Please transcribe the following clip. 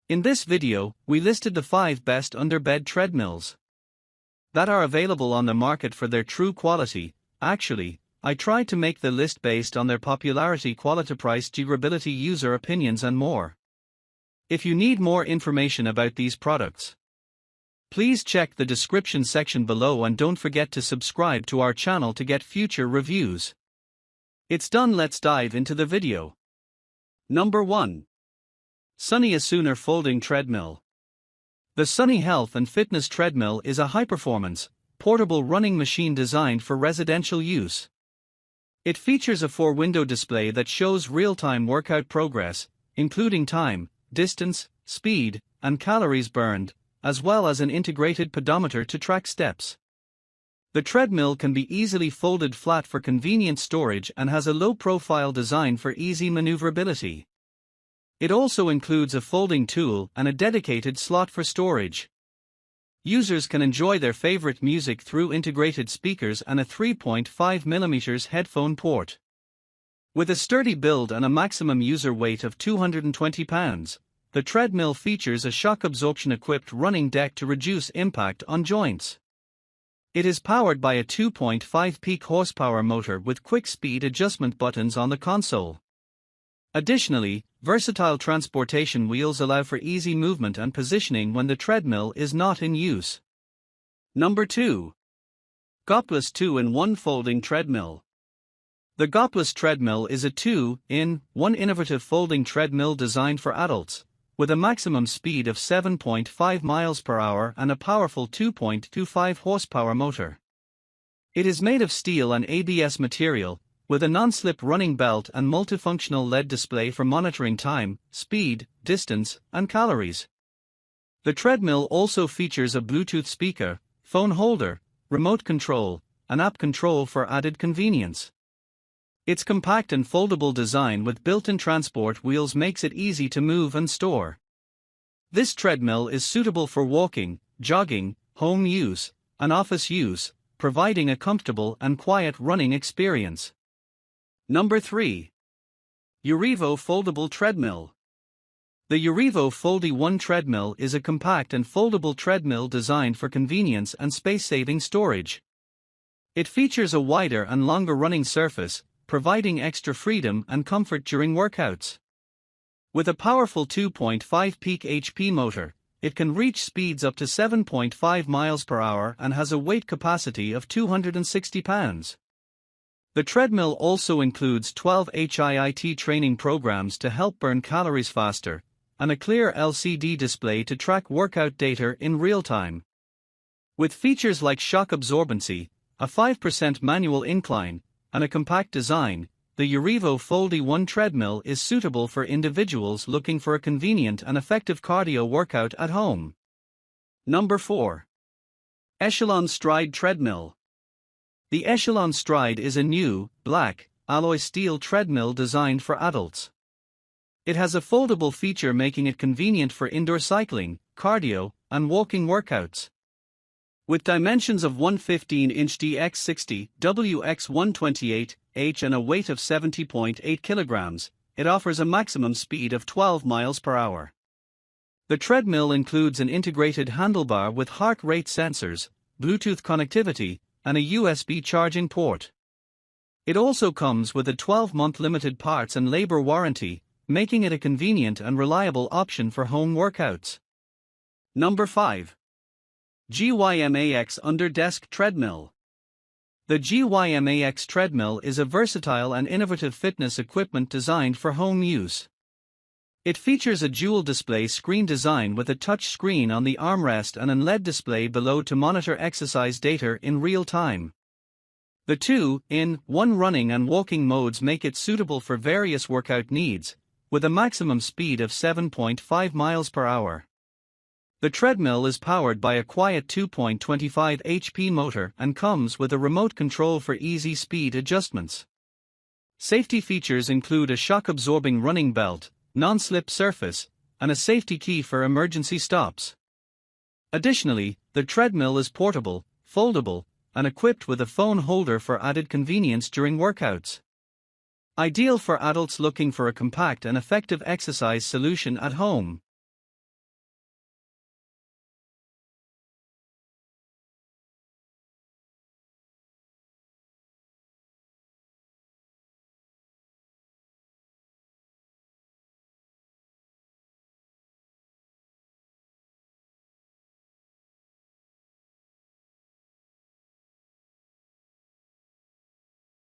In this video, we listed the 5 best under-bed treadmills that are available on the market for their true quality. Actually, I tried to make the list based on their popularity, quality, price, durability, user opinions and more. If you need more information about these products, please check the description section below and don't forget to subscribe to our channel to get future reviews. It's done, let's dive into the video. Number 1. Sunny ASUNA Folding Treadmill. The Sunny Health and Fitness Treadmill is a high-performance, portable running machine designed for residential use. It features a 4-window display that shows real-time workout progress, including time, distance, speed, and calories burned, as well as an integrated pedometer to track steps. The treadmill can be easily folded flat for convenient storage and has a low-profile design for easy maneuverability. It also includes a folding tool and a dedicated slot for storage. Users can enjoy their favorite music through integrated speakers and a 3.5mm headphone port. With a sturdy build and a maximum user weight of 220 pounds, the treadmill features a shock absorption-equipped running deck to reduce impact on joints. It is powered by a 2.5 peak horsepower motor with quick speed adjustment buttons on the console. Additionally, versatile transportation wheels allow for easy movement and positioning when the treadmill is not in use. Number 2. Goplus 2-in-1 Folding Treadmill. The Goplus treadmill is a 2-in-1 innovative folding treadmill designed for adults, with a maximum speed of 7.5 miles per hour and a powerful 2.25 horsepower motor. It is made of steel and ABS material, with a non-slip running belt and multifunctional LED display for monitoring time, speed, distance, and calories. The treadmill also features a Bluetooth speaker, phone holder, remote control, and app control for added convenience. Its compact and foldable design with built-in transport wheels makes it easy to move and store. This treadmill is suitable for walking, jogging, home use, and office use, providing a comfortable and quiet running experience. Number 3. UREVO Foldable Treadmill. The UREVO Foldable Treadmill is a compact and foldable treadmill designed for convenience and space-saving storage. It features a wider and longer running surface, providing extra freedom and comfort during workouts. With a powerful 2.5 peak HP motor, it can reach speeds up to 7.5 miles per hour and has a weight capacity of 260 pounds. The treadmill also includes 12 HIIT training programs to help burn calories faster, and a clear LCD display to track workout data in real time. With features like shock absorbency, a 5% manual incline, and a compact design, the UREVO Foldable Treadmill is suitable for individuals looking for a convenient and effective cardio workout at home. Number 4. Echelon Stride Treadmill. The Echelon Stride is a new, black, alloy steel treadmill designed for adults. It has a foldable feature making it convenient for indoor cycling, cardio, and walking workouts. With dimensions of 115-inch dx60 wx128h and a weight of 70.8 kilograms, it offers a maximum speed of 12 miles per hour. The treadmill includes an integrated handlebar with heart rate sensors, Bluetooth connectivity, and a USB charging port. It also comes with a 12-month limited parts and labor warranty, making it a convenient and reliable option for home workouts. Number 5. GYMAX Under-Desk Treadmill. The GYMAX treadmill is a versatile and innovative fitness equipment designed for home use. It features a dual display screen design with a touch screen on the armrest and an LED display below to monitor exercise data in real time. The 2-in-1 running and walking modes make it suitable for various workout needs, with a maximum speed of 7.5 miles per hour. The treadmill is powered by a quiet 2.25 HP motor and comes with a remote control for easy speed adjustments. Safety features include a shock-absorbing running belt, non-slip surface, and a safety key for emergency stops. Additionally, the treadmill is portable, foldable, and equipped with a phone holder for added convenience during workouts. Ideal for adults looking for a compact and effective exercise solution at home.